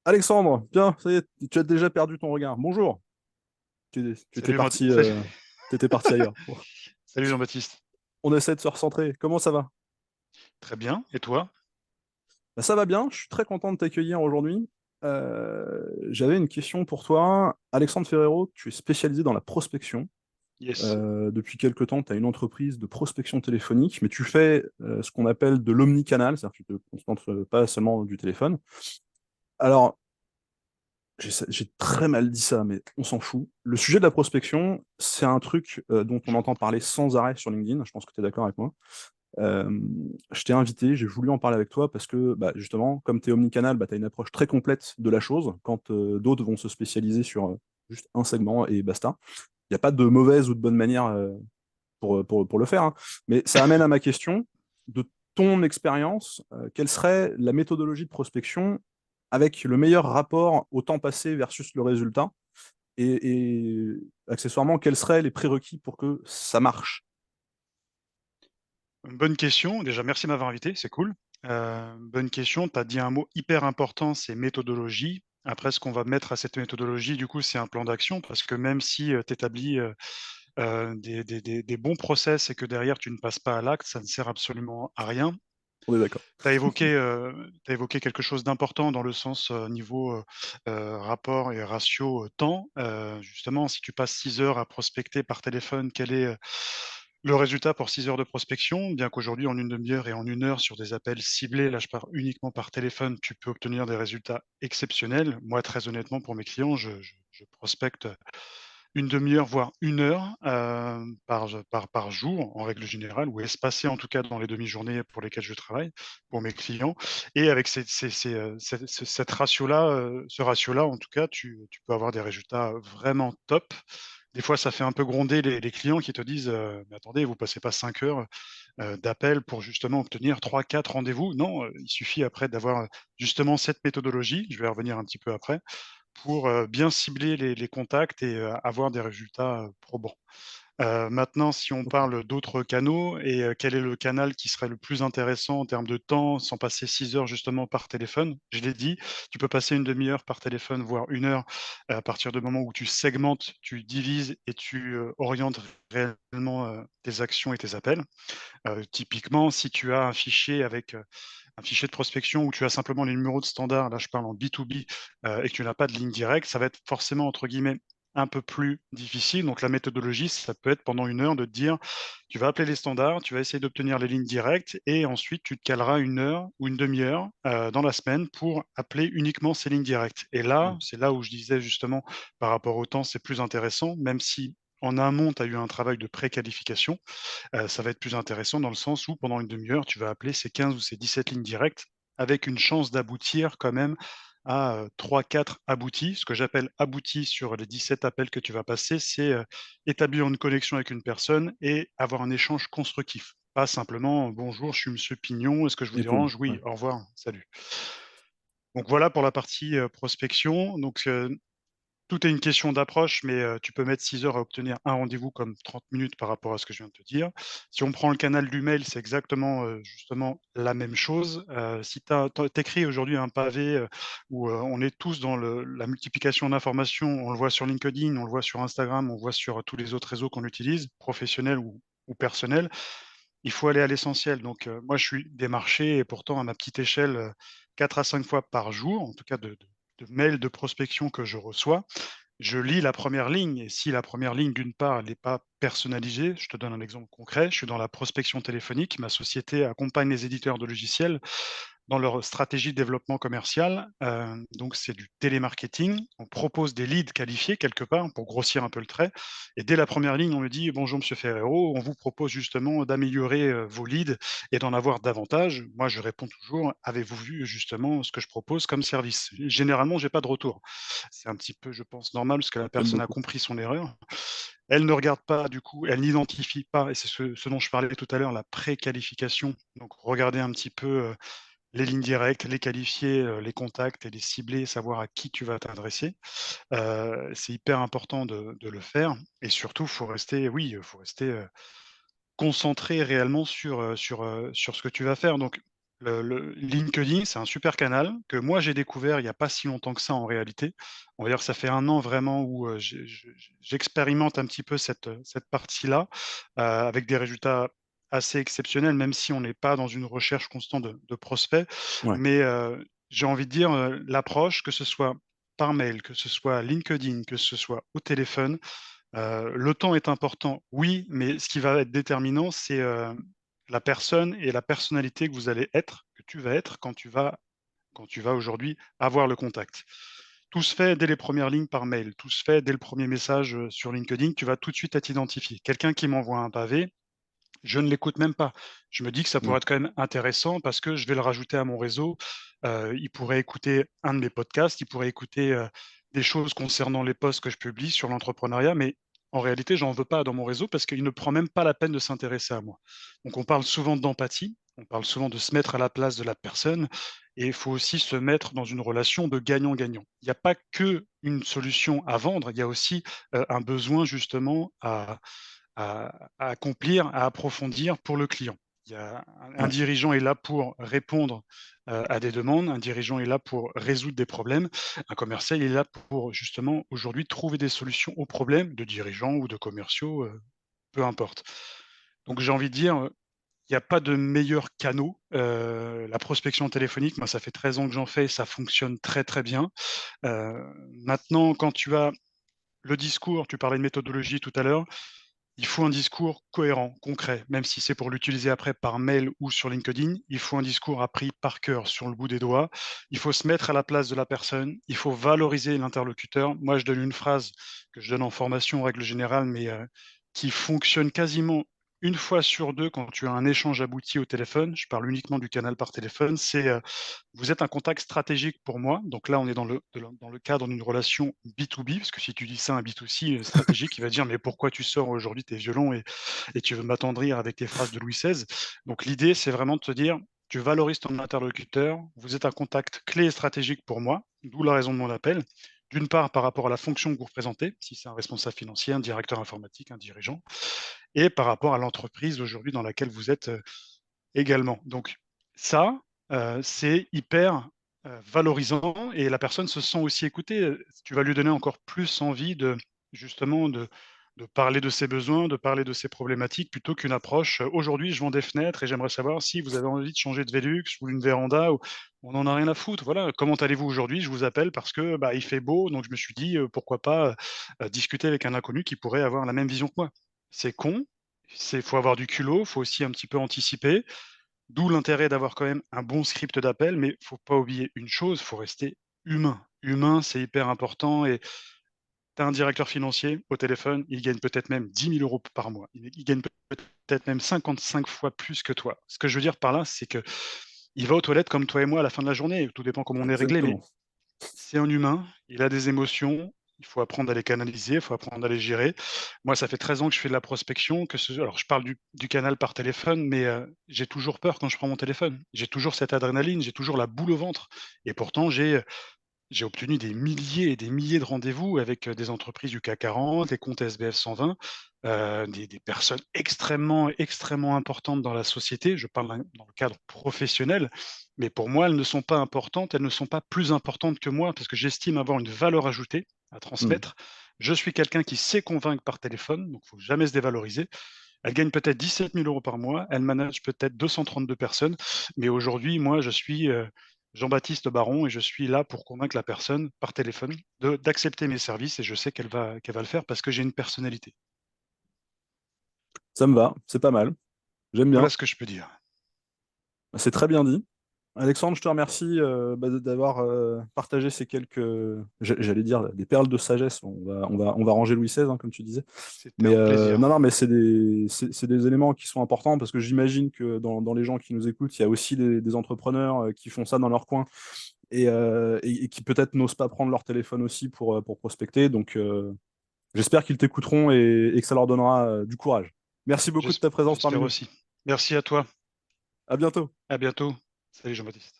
Alexandre, bien, ça y est, tu as déjà perdu ton regard. Bonjour. Tu étais Salut, parti, Salut, t'étais parti ailleurs. Bon. salut Jean-Baptiste. On essaie de se recentrer. Comment ça va? Très bien. Et toi? Bah, ça va bien. Je suis très content de t'accueillir aujourd'hui. J'avais une question pour toi. Alexandre Ferrero, tu es spécialisé dans la prospection. Yes. Depuis quelque temps, tu as une entreprise de prospection téléphonique, mais tu fais ce qu'on appelle de l'omnicanal, c'est-à-dire que tu te concentres pas seulement du téléphone. Alors, j'ai très mal dit ça, mais on s'en fout. Le sujet de la prospection, c'est un truc dont on entend parler sans arrêt sur LinkedIn. Je pense que tu es d'accord avec moi. Euh, je t'ai invité, j'ai voulu en parler avec toi parce que, bah, justement, comme tu es omnicanal, bah, tu as une approche très complète de la chose, quand d'autres vont se spécialiser sur juste un segment et basta. Il n'y a pas de mauvaise ou de bonne manière pour le faire, hein. Mais ça amène à ma question. De ton expérience, quelle serait la méthodologie de prospection avec le meilleur rapport au temps passé versus le résultat? Et accessoirement, quels seraient les prérequis pour que ça marche? Une bonne question. Déjà, merci de m'avoir invité, c'est cool. Bonne question. Tu as dit un mot hyper important, c'est méthodologie. Après, ce qu'on va mettre à cette méthodologie, du coup, c'est un plan d'action parce que même si tu établis des bons process et que derrière tu ne passes pas à l'acte, ça ne sert absolument à rien. On est d'accord. Tu évoqué quelque chose d'important dans le sens, niveau, rapport et ratio, temps. Justement, si tu passes 6 heures à prospecter par téléphone, quel est, le résultat pour 6 heures de prospection? Bien qu'aujourd'hui, en une demi heure et en une heure sur des appels ciblés, là je pars uniquement par téléphone, tu peux obtenir des résultats exceptionnels. Moi, très honnêtement, pour mes clients, je prospecte une demi heure, voire une heure, par jour, en règle générale, ou espacé en tout cas dans les demi-journées pour lesquelles je travaille, pour mes clients. Et avec cette ratio-là, ce ratio-là, en tout cas, tu peux avoir des résultats vraiment top. Des fois, ça fait un peu gronder les clients qui te disent, «Mais attendez, vous passez pas 5 heures, d'appel pour justement obtenir trois, quatre rendez-vous». Non, il suffit après d'avoir, justement cette méthodologie, je vais y revenir un petit peu après, pour, bien cibler les contacts et avoir des résultats, probants. Maintenant, si on Ok. parle d'autres canaux et quel est le canal qui serait le plus intéressant en termes de temps, sans passer 6 heures justement par téléphone? Je l'ai dit, tu peux passer une demi heure par téléphone, voire une heure, à partir du moment où tu segmentes, tu divises et tu, orientes réellement, tes actions et tes appels. Typiquement, si tu as un fichier avec, un fichier de prospection où tu as simplement les numéros de standard, là je parle en B2B, et que tu n'as pas de ligne directe, ça va être forcément entre guillemets «un peu plus difficile». Donc la méthodologie, ça peut être pendant une heure de te dire: tu vas appeler les standards, tu vas essayer d'obtenir les lignes directes et ensuite tu te caleras une heure ou une demi heure, dans la semaine pour appeler uniquement ces lignes directes. Et là, Ouais. c'est là où je disais justement par rapport au temps, c'est plus intéressant, même si en amont, tu as eu un travail de préqualification. Ça va être plus intéressant dans le sens où pendant une demi heure, tu vas appeler ces 15 ou ces 17 lignes directes avec une chance d'aboutir quand même à, 3-4 aboutis. Ce que j'appelle aboutis sur les 17 appels que tu vas passer, c'est, établir une connexion avec une personne et avoir un échange constructif. Pas simplement: «Bonjour, je suis monsieur Pignon, est-ce que je vous Et poum. dérange? Ouais. Oui, au revoir, salut». Donc voilà pour la partie, prospection. Donc, tout est une question d'approche, mais tu peux mettre 6 heures à obtenir un rendez-vous comme 30 minutes par rapport à ce que je viens de te dire. Si on prend le canal du mail, c'est exactement, justement la même chose. Si tu écris aujourd'hui un pavé, où, on est tous dans la multiplication d'informations, on le voit sur LinkedIn, on le voit sur Instagram, on le voit sur tous les autres réseaux qu'on utilise, professionnels ou personnels. Il faut aller à l'essentiel. Donc, moi, je suis démarché et pourtant à ma petite échelle, 4 à 5 fois par jour, en tout cas de mails de prospection que je reçois. Je lis la première ligne et si la première ligne, d'une part, elle n'est pas personnalisée, je te donne un exemple concret, je suis dans la prospection téléphonique. Ma société accompagne les éditeurs de logiciels dans leur stratégie de développement commercial. Donc c'est du télémarketing. On propose des leads qualifiés quelque part pour grossir un peu le trait. Et dès la première ligne, on me dit: «Bonjour monsieur Ferrero, on vous propose justement d'améliorer, vos leads et d'en avoir davantage». Moi, je réponds toujours: «Avez-vous vu justement ce que je propose comme service?» Généralement, j'ai pas de retour. C'est un petit peu, je pense, normal parce que la J'aime personne a beaucoup. compris son erreur. Elle ne regarde pas du coup, elle n'identifie pas et c'est ce dont je parlais tout à l'heure, la préqualification. Donc regarder un petit peu, les lignes directes, les qualifier, les contacts et les cibler, savoir à qui tu vas t'adresser. C'est hyper important de le faire et surtout, faut rester oui, faut rester, concentré réellement sur ce que tu vas faire. Donc LinkedIn, c'est un super canal que moi j'ai découvert il n'y a pas si longtemps que ça en réalité. On va dire que ça fait 1 an vraiment où j'expérimente un petit peu cette partie-là, avec des résultats assez exceptionnels, même si on n'est pas dans une recherche constante de prospects. Ouais. Mais j'ai envie de dire, l'approche, que ce soit par mail, que ce soit LinkedIn, que ce soit au téléphone, le temps est important, oui, mais ce qui va être déterminant, c'est la personne et la personnalité que vous allez être, que tu vas être quand tu vas aujourd'hui avoir le contact. Tout se fait dès les premières lignes par mail, tout se fait dès le premier message sur LinkedIn, tu vas tout de suite être identifié. Quelqu'un qui m'envoie un pavé, je ne l'écoute même pas. Je me dis que ça Mm. pourrait être quand même intéressant parce que je vais le rajouter à mon réseau. Il pourrait écouter un de mes podcasts, il pourrait écouter des choses concernant les posts que je publie sur l'entrepreneuriat, mais en réalité, j'en veux pas dans mon réseau parce qu'il ne prend même pas la peine de s'intéresser à moi. Donc on parle souvent d'empathie, on parle souvent de se mettre à la place de la personne et il faut aussi se mettre dans une relation de gagnant-gagnant. Il n'y a pas que une solution à vendre, il y a aussi un besoin justement à accomplir, à approfondir pour le client. Il y a un Ouais. dirigeant est là pour répondre à des demandes, un dirigeant est là pour résoudre des problèmes, un commercial est là pour justement aujourd'hui trouver des solutions aux problèmes de dirigeants ou de commerciaux, peu importe. Donc j'ai envie de dire, il n'y a pas de meilleur canaux. La prospection téléphonique, moi ça fait 13 ans que j'en fais, ça fonctionne très, très bien. Heu, Maintenant quand tu as le discours, tu parlais de méthodologie tout à l'heure, il faut un discours cohérent, concret, même si c'est pour l'utiliser après par mail ou sur LinkedIn. Il faut un discours appris par cœur, sur le bout des doigts. Il faut se mettre à la place de la personne. Il faut valoriser l'interlocuteur. Moi, je donne une phrase que je donne en formation en règle générale, mais qui fonctionne quasiment une fois sur deux quand tu as un échange abouti au téléphone. Je parle uniquement du canal par téléphone. C'est vous êtes un contact stratégique pour moi. Donc là, on est dans le cadre d'une relation B2B, parce que si tu dis ça à un B2C stratégique, il va dire mais pourquoi tu sors aujourd'hui tes violons et tu veux m'attendrir avec tes phrases de Louis XVI. Donc l'idée, c'est vraiment de te dire, tu valorises ton interlocuteur, vous êtes un contact clé et stratégique pour moi, d'où la raison de mon appel. D'une part, par rapport à la fonction que vous représentez, si c'est un responsable financier, un directeur informatique, un dirigeant, et par rapport à l'entreprise aujourd'hui dans laquelle vous êtes également. Donc ça, c'est hyper valorisant et la personne se sent aussi écoutée. Tu vas lui donner encore plus envie de justement de parler de ses besoins, de parler de ses problématiques plutôt qu'une approche, «Aujourd'hui, je vends des fenêtres et j'aimerais savoir si vous avez envie de changer de Velux ou une véranda ou» on en a rien à foutre. Voilà: «Comment allez-vous aujourd'hui? Je vous appelle parce que, bah, il fait beau, donc je me suis dit, pourquoi pas, discuter avec un inconnu qui pourrait avoir la même vision que moi». C'est con, c'est faut avoir du culot, faut aussi un petit peu anticiper. D'où l'intérêt d'avoir quand même un bon script d'appel, mais faut pas oublier une chose, faut rester humain. Humain, c'est hyper important et tu as un directeur financier au téléphone, il gagne peut-être même 10 000 € par mois. Il gagne peut-être même 55 fois plus que toi. Ce que je veux dire par là, c'est que il va aux toilettes comme toi et moi à la fin de la journée, tout dépend comment on est réglé, mais Exactement. c'est un humain, il a des émotions, il faut apprendre à les canaliser, il faut apprendre à les gérer. Moi, ça fait 13 ans que je fais de la prospection, alors je parle du canal par téléphone, mais j'ai toujours peur quand je prends mon téléphone. J'ai toujours cette adrénaline, j'ai toujours la boule au ventre et pourtant j'ai obtenu des milliers et des milliers de rendez-vous avec, des entreprises du CAC 40, des comptes SBF 120, des personnes extrêmement, extrêmement importantes dans la société. Je parle dans le cadre professionnel, mais pour moi, elles ne sont pas importantes, elles ne sont pas plus importantes que moi parce que j'estime avoir une valeur ajoutée à Mm. transmettre. Je suis quelqu'un qui sait convaincre par téléphone, donc il faut jamais se dévaloriser. Elle gagne peut-être 17 000 € par mois, elle manage peut-être 232 personnes, mais aujourd'hui, moi, je suis, Jean-Baptiste Baron et je suis là pour convaincre la personne par téléphone d'accepter mes services et je sais qu'elle va le faire parce que j'ai une personnalité. Ça me va, c'est pas mal. J'aime Voilà bien. ce que je peux dire. C'est très bien dit. Alexandre, je te remercie d'avoir partagé ces quelques, j'allais dire, des perles de sagesse. On va ranger Louis XVI, hein, comme tu disais. C'était Mais un plaisir. non, non, mais c'est des éléments qui sont importants parce que j'imagine que dans les gens qui nous écoutent, il y a aussi des entrepreneurs qui font ça dans leur coin et qui peut-être n'osent pas prendre leur téléphone aussi pour prospecter. Donc, j'espère qu'ils t'écouteront et que ça leur donnera du courage. Merci beaucoup de ta présence parmi J'espère nous. aussi. Merci à toi. À bientôt. À bientôt. Salut Jean-Baptiste.